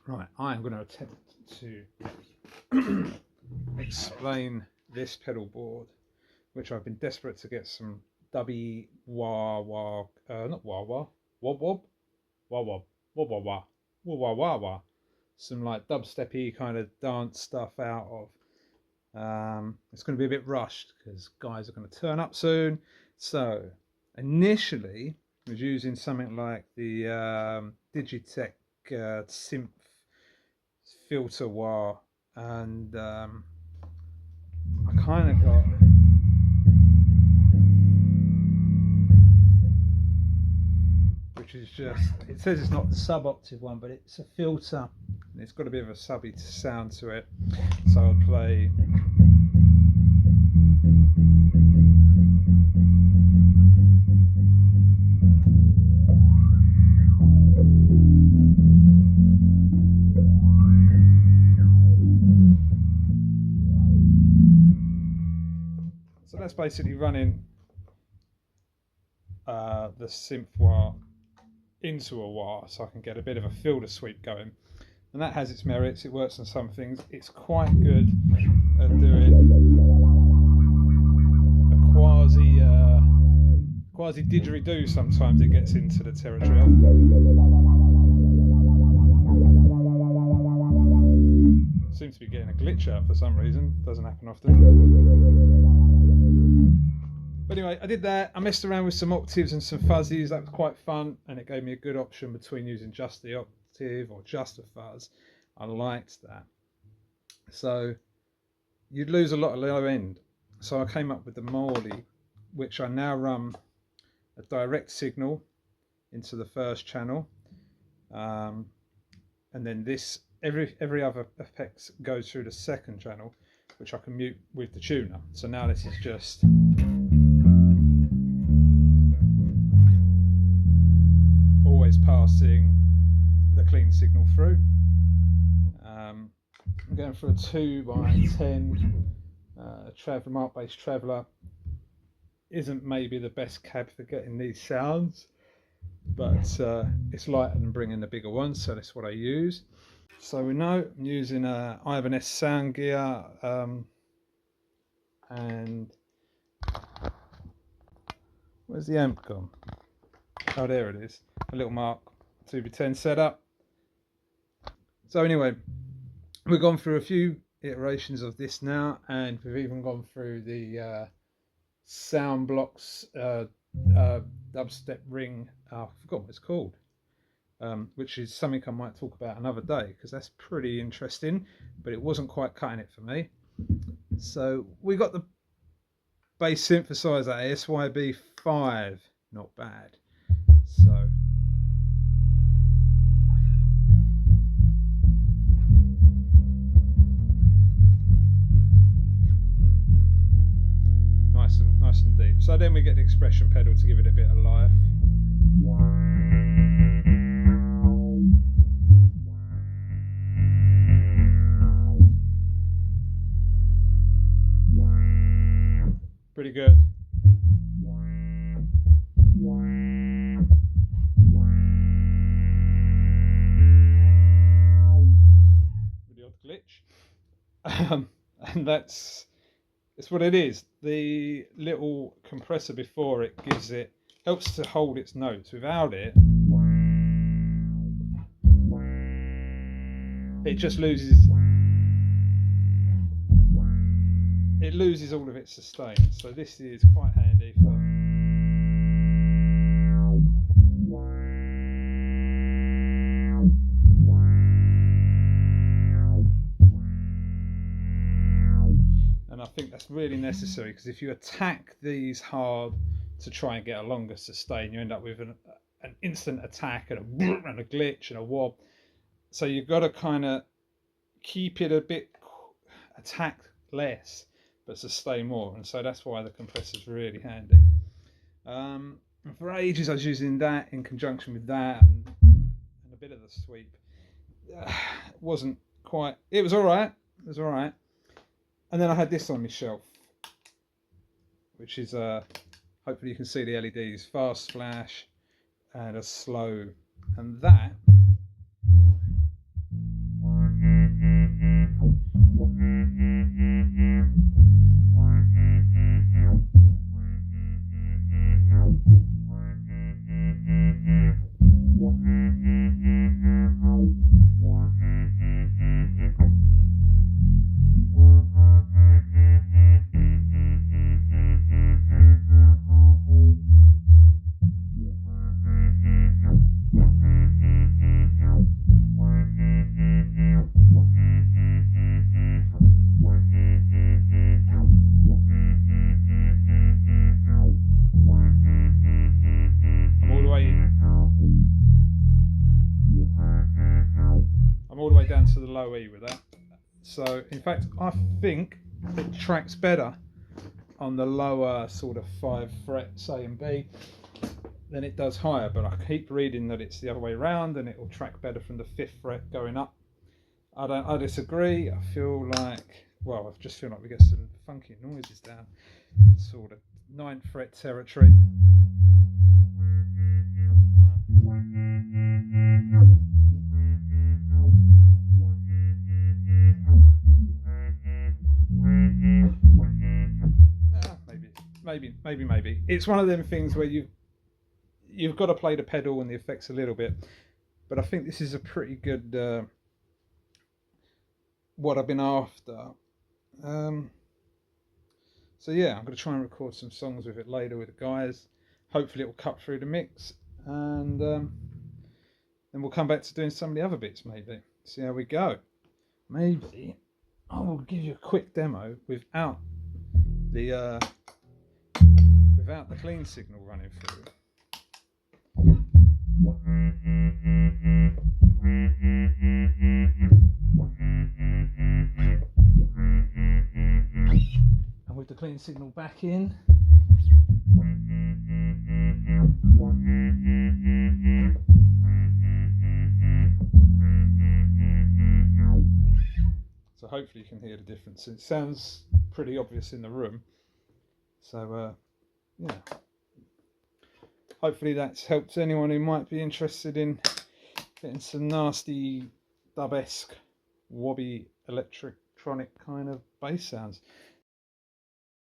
Right, I am going to attempt to explain this pedal board, which I've been desperate to get some dubby not wob, some like dubsteppy kind of dance stuff out of. It's going to be a bit rushed because guys are going to turn up soon. So initially I was using something like the Digitech synth filter wah, and I kind of got which is just, it says it's not the sub-octave one, but it's a filter and it's got a bit of a subby sound to it. So I'll play that's basically running the synth wah into a wah, so I can get a bit of a filter sweep going, and that has its merits. It works on some things. It's quite good at doing a quasi didgeridoo. Sometimes it gets into the territory of. Seems to be getting a glitch out for some reason. Doesn't happen often. But anyway, I did that. I messed around with some octaves and some fuzzies. That was quite fun, and it gave me a good option between using just the octave or just a fuzz. I liked that. So you'd lose a lot of low end. So I came up with the Morley, which I now run a direct signal into the first channel, and then this every other effect goes through the second channel, which I can mute with the tuner. So now this is just always passing the clean signal through. I'm going for a 2x10 traveller, mark bass traveller. Isn't maybe the best cab for getting these sounds, but it's lighter than bringing the bigger ones, so that's what I use. So we know I'm using a Ivan S sound gear, and where's the amp gone? Oh, there it is. A little Mark 2x10 setup. So anyway, we've gone through a few iterations of this now, and we've even gone through the sound blocks dubstep ring. I forgot what it's called. Which is something I might talk about another day, because that's pretty interesting, but it wasn't quite cutting it for me. So we got the bass synthesizer SYB5, not bad. So nice and deep. So then we get the expression pedal to give it a bit of life. Pretty good. Really odd glitch. And that's what it is. The little compressor before it helps to hold its notes. Without it, it just loses. It loses all of its sustain, so this is quite handy for and I think that's really necessary, because if you attack these hard to try and get a longer sustain, you end up with an instant attack and a glitch and a wob. So you've got to kind of keep it a bit, attack less but sustain more, and so that's why the compressor is really handy. And for ages I was using that in conjunction with that and a bit of the sweep. Wasn't quite, it was alright, and then I had this on my shelf, which is hopefully you can see the LEDs, fast flash and a slow, and that all the way down to the low E with that. So in fact, I think it tracks better on the lower sort of 5 frets A and B than it does higher, but I keep reading that it's the other way around and it will track better from the 5th fret going up. I disagree. I feel like, well, I just feel like we get some funky noises down sort of 9th fret territory. Maybe. It's one of them things where you've got to play the pedal and the effects a little bit, but I think this is a pretty good what I've been after. So yeah, I'm going to try and record some songs with it later with the guys. Hopefully it will cut through the mix, and then we'll come back to doing some of the other bits, maybe. See how we go. Maybe I will give you a quick demo without the clean signal running through. And with the clean signal back in. So hopefully you can hear the difference. It sounds pretty obvious in the room. So yeah, hopefully that's helped anyone who might be interested in getting some nasty dub-esque wobby electronic kind of bass sounds.